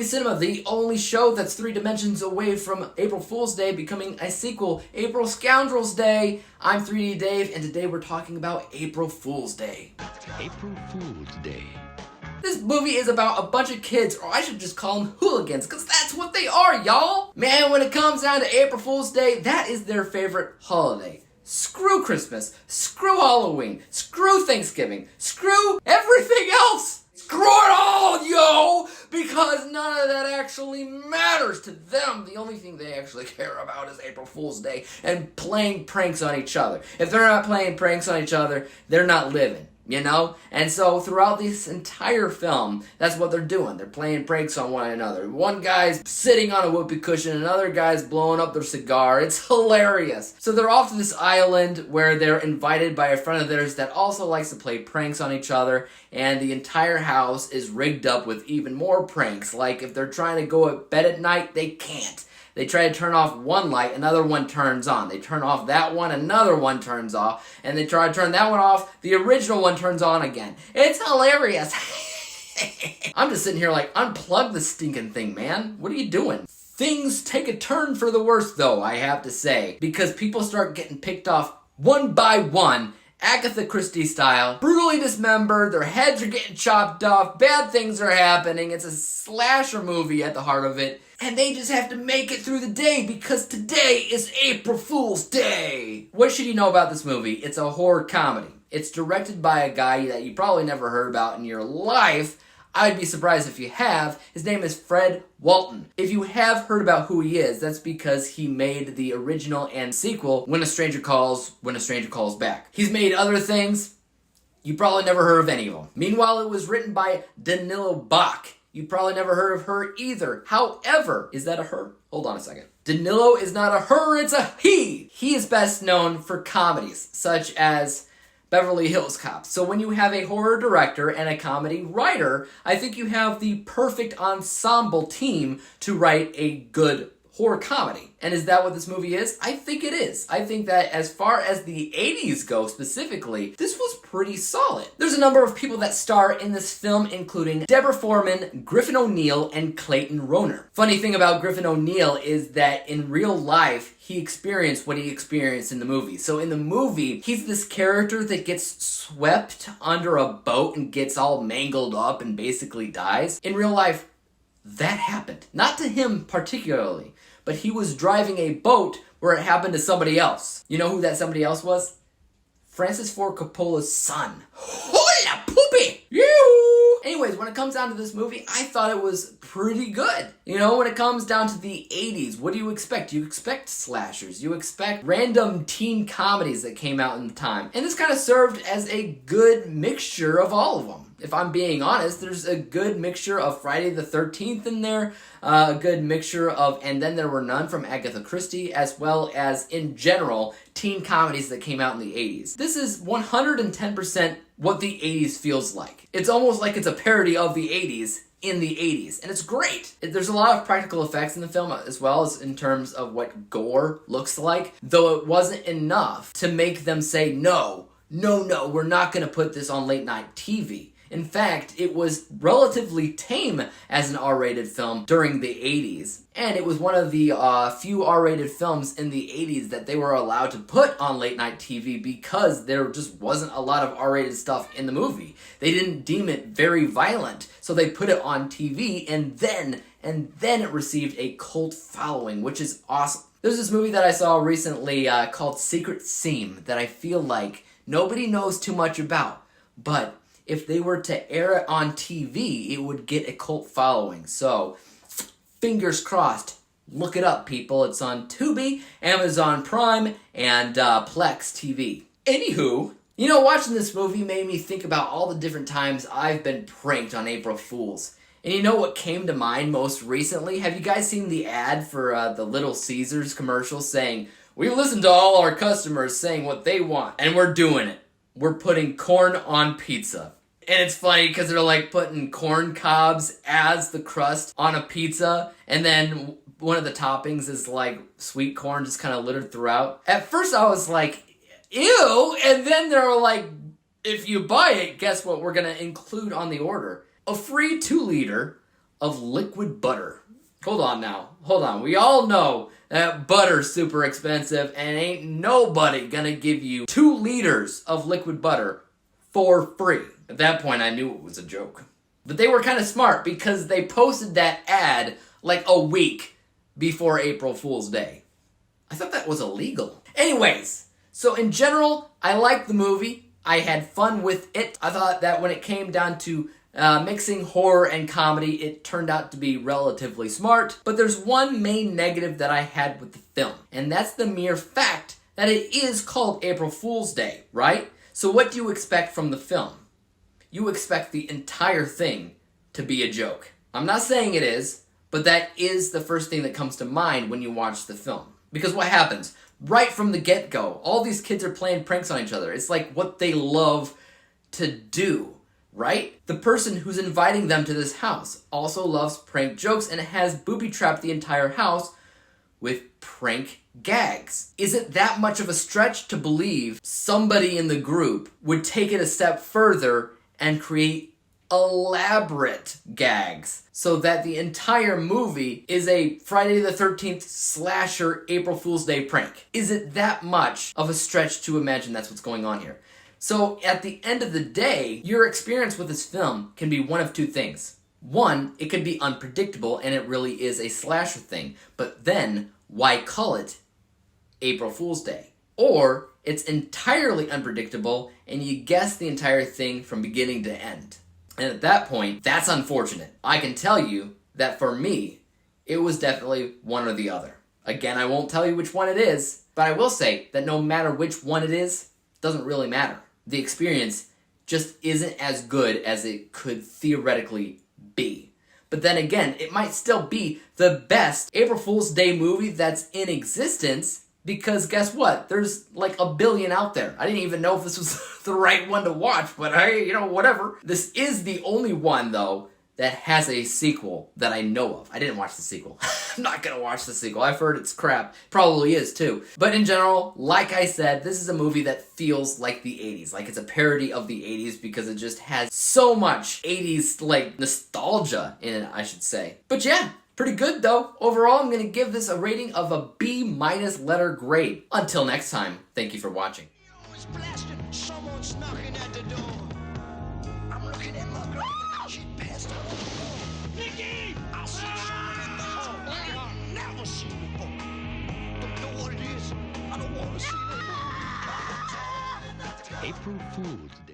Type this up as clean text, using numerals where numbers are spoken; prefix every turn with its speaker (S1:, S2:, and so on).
S1: Movie Cinema, the only show that's 3 dimensions away from April Fool's Day becoming a sequel, April Scoundrels Day. I'm 3D Dave, and today we're talking about April Fool's Day.
S2: April Fool's Day.
S1: This movie is about a bunch of kids, or I should just call them hooligans, because that's what they are, y'all! Man, when it comes down to April Fool's Day, that is their favorite holiday. Screw Christmas, screw Halloween, screw Thanksgiving, screw everything else! Screw it all, yo! Because none of that actually matters to them. The only thing they actually care about is April Fool's Day and playing pranks on each other. If they're not playing pranks on each other, they're not living. You know? And so throughout this entire film, that's what they're doing. They're playing pranks on one another. One guy's sitting on a whoopee cushion, another guy's blowing up their cigar. It's hilarious. So they're off to this island where they're invited by a friend of theirs that also likes to play pranks on each other, and the entire house is rigged up with even more pranks. Like if they're trying to go to bed at night, they can't. They try to turn off one light, another one turns on. They turn off that one, another one turns off. And they try to turn that one off, the original one turns on again. It's hilarious. I'm just sitting here like, unplug the stinking thing, man. What are you doing? Things take a turn for the worse, though, I have to say. Because people start getting picked off one by one, Agatha Christie style, brutally dismembered, their heads are getting chopped off, bad things are happening, it's a slasher movie at the heart of it, and they just have to make it through the day because today is April Fool's Day! What should you know about this movie? It's a horror comedy. It's directed by a guy that you probably never heard about in your life. I'd be surprised if you have. His name is Fred Walton. If you have heard about who he is, that's because he made the original and sequel, When a Stranger Calls Back. He's made other things. You probably never heard of any of them. Meanwhile, it was written by Danilo Bach. You probably never heard of her either. However, is that a her? Hold on a second. Danilo is not a her, it's a he. He is best known for comedies, such as Beverly Hills Cop. So when you have a horror director and a comedy writer, I think you have the perfect ensemble team to write a good horror comedy. And is that what this movie is? I think it is. I think that as far as the 80s go specifically, this was pretty solid. There's a number of people that star in this film, including Deborah Foreman, Griffin O'Neil, and Clayton Rohner. Funny thing about Griffin O'Neil is that in real life, he experienced what he experienced in the movie. So in the movie, he's this character that gets swept under a boat and gets all mangled up and basically dies. In real life, that happened. Not to him particularly, but he was driving a boat where it happened to somebody else. You know who that somebody else was? Francis Ford Coppola's son. Hola poopy! Anyways, when it comes down to this movie, I thought it was pretty good. You know, when it comes down to the 80s, what do you expect? You expect slashers. You expect random teen comedies that came out in the time. And this kind of served as a good mixture of all of them. If I'm being honest, there's a good mixture of Friday the 13th in there, a good mixture of And Then There Were None from Agatha Christie, as well as, in general, teen comedies that came out in the 80s. This is 110% what the 80s feels like. It's almost like it's a parody of the 80s in the 80s, and it's great. There's a lot of practical effects in the film, as well as in terms of what gore looks like, though it wasn't enough to make them say, no, we're not going to put this on late night TV. In fact, it was relatively tame as an R-rated film during the 80s. And it was one of the few R-rated films in the 80s that they were allowed to put on late night TV because there just wasn't a lot of R-rated stuff in the movie. They didn't deem it very violent, so they put it on TV, and then it received a cult following, which is awesome. There's this movie that I saw recently called Secret Seam that I feel like nobody knows too much about, but if they were to air it on TV, it would get a cult following. So, fingers crossed. Look it up, people. It's on Tubi, Amazon Prime, and Plex TV. Anywho, you know, watching this movie made me think about all the different times I've been pranked on April Fools. And you know what came to mind most recently? Have you guys seen the ad for the Little Caesars commercial saying, "We listened to all our customers saying what they want, and we're doing it. We're putting corn on pizza." And it's funny because they're like putting corn cobs as the crust on a pizza, and then one of the toppings is like sweet corn just kind of littered throughout. At first I was like, ew, and then they were like, if you buy it, guess what we're going to include on the order? A free 2-liter of liquid butter. Hold on now. Hold on. We all know that butter's super expensive and ain't nobody gonna give you 2 liters of liquid butter for free. At that point, I knew it was a joke. But they were kind of smart because they posted that ad like a week before April Fool's Day. I thought that was illegal. Anyways, so in general, I liked the movie. I had fun with it. I thought that when it came down to mixing horror and comedy, it turned out to be relatively smart. But there's one main negative that I had with the film, and that's the mere fact that it is called April Fool's Day, right? So what do you expect from the film? You expect the entire thing to be a joke. I'm not saying it is, but that is the first thing that comes to mind when you watch the film. Because what happens? Right from the get-go, all these kids are playing pranks on each other. It's like what they love to do, right? The person who's inviting them to this house also loves prank jokes and has booby-trapped the entire house with prank gags. Is it that much of a stretch to believe somebody in the group would take it a step further and create elaborate gags so that the entire movie is a Friday the 13th slasher April Fool's Day prank? Is it that much of a stretch to imagine that's what's going on here? So at the end of the day, your experience with this film can be one of 2 things. One, it could be unpredictable and it really is a slasher thing, but then why call it April Fool's Day? Or it's entirely unpredictable and you guess the entire thing from beginning to end. And at that point, that's unfortunate. I can tell you that for me, it was definitely one or the other. Again, I won't tell you which one it is, but I will say that no matter which one it is, it doesn't really matter. The experience just isn't as good as it could theoretically be. But then again, it might still be the best April Fool's Day movie that's in existence, because guess what? There's like a billion out there. I didn't even know if this was the right one to watch, but hey, whatever. This is the only one, though, that has a sequel that I know of. I didn't watch the sequel. I'm not gonna watch the sequel. I've heard it's crap. Probably is, too. But in general, like I said, this is a movie that feels like the 80s. Like it's a parody of the 80s because it just has so much 80s, like, nostalgia in it, I should say. But yeah. Pretty good though. Overall, I'm going to give this a rating of a B- letter grade. Until next time, thank you for watching.
S3: Someone's knocking at the door. I'm looking at my girl. She passed out. Nikki! I see someone in the hall like I've never seen before. Don't know what it is. I don't want to see it.
S2: April Fool's Day.